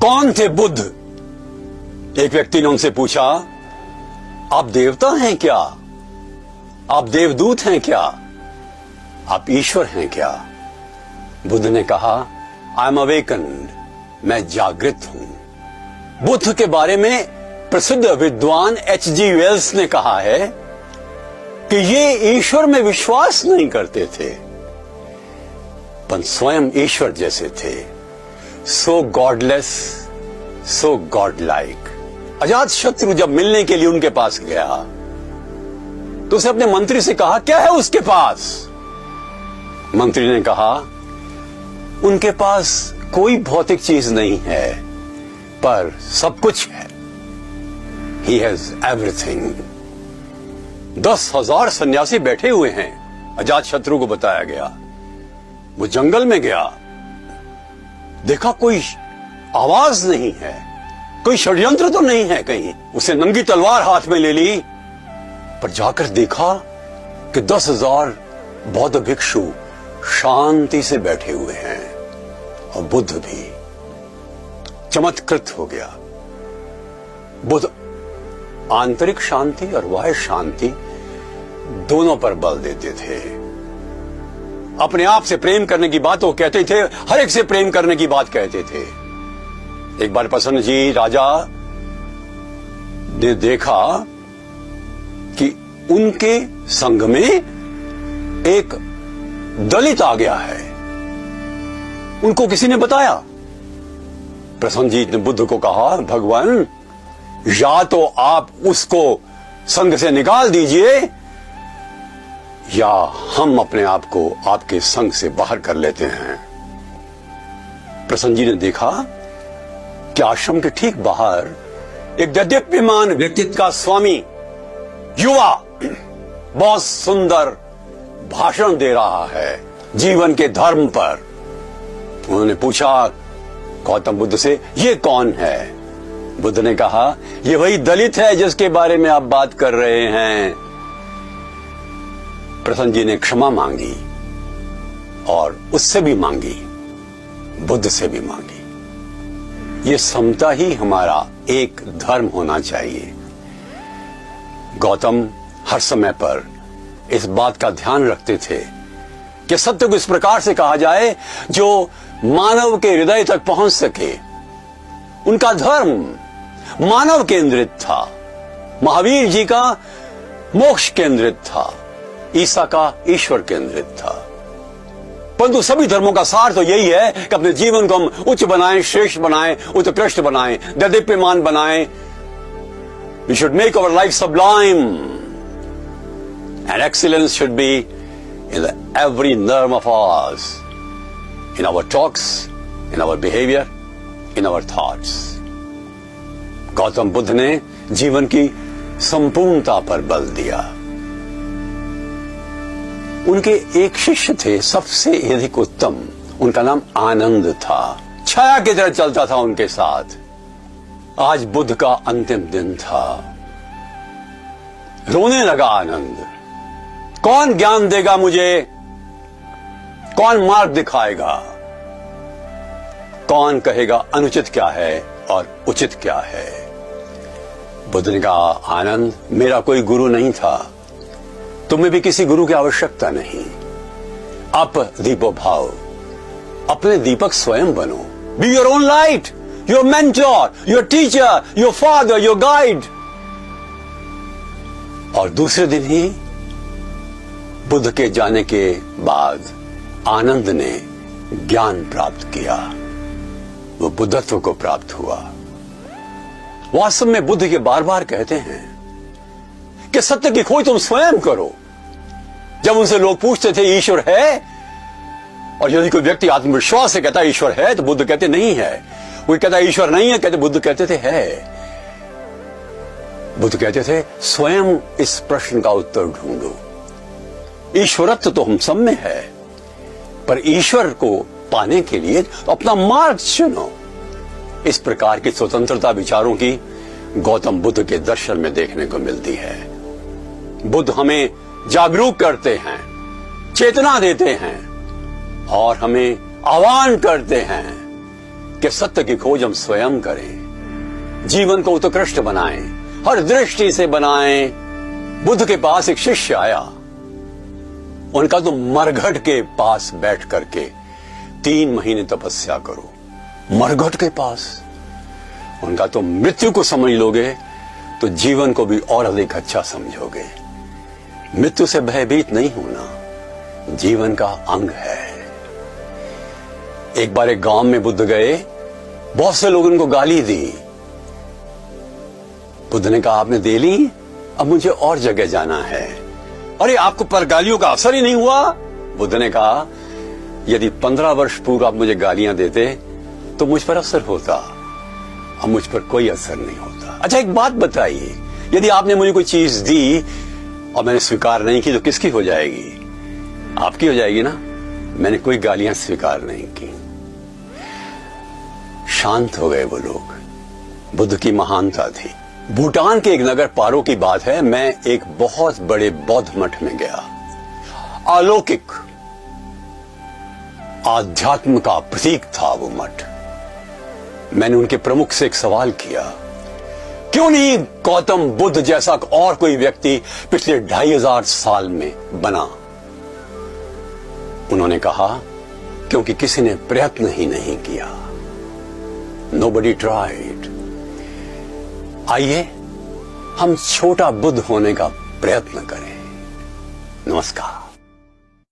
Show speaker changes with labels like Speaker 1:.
Speaker 1: कौन थे बुद्ध? एक व्यक्ति ने उनसे पूछा, आप देवता हैं क्या? आप देवदूत हैं क्या? आप ईश्वर हैं क्या? बुद्ध ने कहा, आई एम अवेकन्ड, मैं जागृत हूं। बुद्ध के बारे में प्रसिद्ध विद्वान H.G. वेल्स ने कहा है कि ये ईश्वर में विश्वास नहीं करते थे, पर स्वयं ईश्वर जैसे थे। सो गॉडलेस, सो गॉड लाइक। अजात शत्रु जब मिलने के लिए उनके पास गया तो उसे अपने मंत्री से कहा, क्या है उसके पास? मंत्री ने कहा, उनके पास कोई भौतिक चीज नहीं है, पर सब कुछ है। He has everything। 10,000 सन्यासी बैठे हुए हैं, अजात शत्रु को बताया गया। वो जंगल में गया, देखा कोई आवाज नहीं है, कोई षड्यंत्र तो नहीं है कहीं। उसे नंगी तलवार हाथ में ले ली, पर जाकर देखा कि 10,000 बौद्ध भिक्षु शांति से बैठे हुए हैं और बुद्ध भी। चमत्कृत हो गया। बुद्ध आंतरिक शांति और बाह्य शांति दोनों पर बल देते थे। अपने आप से प्रेम करने की बात वो कहते थे, हर एक से प्रेम करने की बात कहते थे। एक बार प्रसन्न जी राजा ने देखा कि उनके संग में एक दलित आ गया है। उनको किसी ने बताया। प्रसन्न जी ने बुद्ध को कहा, भगवान, या तो आप उसको संग से निकाल दीजिए या हम अपने आप को आपके संग से बाहर कर लेते हैं। प्रसन्न जी ने देखा कि आश्रम के ठीक बाहर एक दैदीप्यमान व्यक्तित्व का स्वामी युवा बहुत सुंदर भाषण दे रहा है जीवन के धर्म पर। उन्होंने पूछा गौतम बुद्ध से, ये कौन है? बुद्ध ने कहा, ये वही दलित है जिसके बारे में आप बात कर रहे हैं। प्रसन्न जी ने क्षमा मांगी और उससे भी मांगी, बुद्ध से भी मांगी। ये समता ही हमारा एक धर्म होना चाहिए। गौतम हर समय पर इस बात का ध्यान रखते थे कि सत्य को इस प्रकार से कहा जाए जो मानव के हृदय तक पहुंच सके। उनका धर्म मानव केंद्रित था, महावीर जी का मोक्ष केंद्रित था, ईसा का ईश्वर केंद्रित था। परंतु सभी धर्मों का सार तो यही है कि अपने जीवन को हम उच्च बनाएं, श्रेष्ठ बनाएं, उत्कृष्ट बनाएं, दैदीप्यमान बनाएं। We should make our life sublime and excellence should be in every nerve of ours, in our talks, in our behavior, in our thoughts। Gautam Buddha ने जीवन की संपूर्णता पर बल दिया। उनके एक शिष्य थे सबसे अधिक उत्तम, उनका नाम आनंद था। छाया की तरह चलता था उनके साथ। आज बुद्ध का अंतिम दिन था। रोने लगा आनंद। कौन ज्ञान देगा मुझे? कौन मार्ग दिखाएगा? कौन कहेगा अनुचित क्या है और उचित क्या है? बुद्ध ने कहा, आनंद, मेरा कोई गुरु नहीं था, तुम्हें भी किसी गुरु की आवश्यकता नहीं। अप दीपो भाव, अपने दीपक स्वयं बनो। Be your own light, your mentor, your teacher, your father, your guide. और दूसरे दिन ही बुद्ध के जाने के बाद आनंद ने ज्ञान प्राप्त किया, वो बुद्धत्व को प्राप्त हुआ। वास्तव में बुद्ध के बार बार कहते हैं कि सत्य की खोज तुम स्वयं करो। जब उनसे लोग पूछते थे ईश्वर है, और यदि कोई व्यक्ति आत्मविश्वास से कहता ईश्वर है तो बुद्ध कहते नहीं है। कोई कहता ईश्वर नहीं है, कहते बुद्ध कहते थे है। बुद्ध कहते थे स्वयं इस प्रश्न का उत्तर ढूंढो। ईश्वरत्व तो हम सब में है, पर ईश्वर को पाने के लिए अपना मार्ग चुनो। इस प्रकार की स्वतंत्रता विचारों की गौतम बुद्ध के दर्शन में देखने को मिलती है। बुद्ध हमें जागरूक करते हैं, चेतना देते हैं और हमें आह्वान करते हैं कि सत्य की खोज हम स्वयं करें, जीवन को उत्कृष्ट बनाएं, हर दृष्टि से बनाएं। बुद्ध के पास एक शिष्य आया, उनका तो मरघट के पास बैठ करके 3 महीने तपस्या करो। मरघट के पास, उनका तो मृत्यु को समझ लोगे तो जीवन को भी और अधिक अच्छा समझोगे। मृत्यु से भयभीत नहीं होना जीवन का अंग है। एक बार एक गांव में बुद्ध गए, बहुत से लोग उनको गाली दी। बुद्ध ने कहा आपने दे ली, अब मुझे और जगह जाना है। अरे आपको पर गालियों का असर ही नहीं हुआ? बुद्ध ने कहा यदि 15 वर्ष पूर्व आप मुझे गालियां देते तो मुझ पर असर होता, अब मुझ पर कोई असर नहीं होता। अच्छा एक बात बताइए, यदि आपने मुझे कोई चीज दी और मैंने स्वीकार नहीं की तो किसकी हो जाएगी? आपकी हो जाएगी ना। मैंने कोई गालियां स्वीकार नहीं की। शांत हो गए वो लोग। बुद्ध की महानता थी। भूटान के एक नगर पारो की बात है, मैं एक बहुत बड़े बौद्ध मठ में गया। अलौकिक आध्यात्म का प्रतीक था वो मठ। मैंने उनके प्रमुख से एक सवाल किया, क्यों नहीं गौतम बुद्ध जैसा और कोई व्यक्ति पिछले 2500 साल में बना? उन्होंने कहा क्योंकि किसी ने प्रयत्न ही नहीं किया। Nobody tried। आइए हम छोटा बुद्ध होने का प्रयत्न करें। नमस्कार।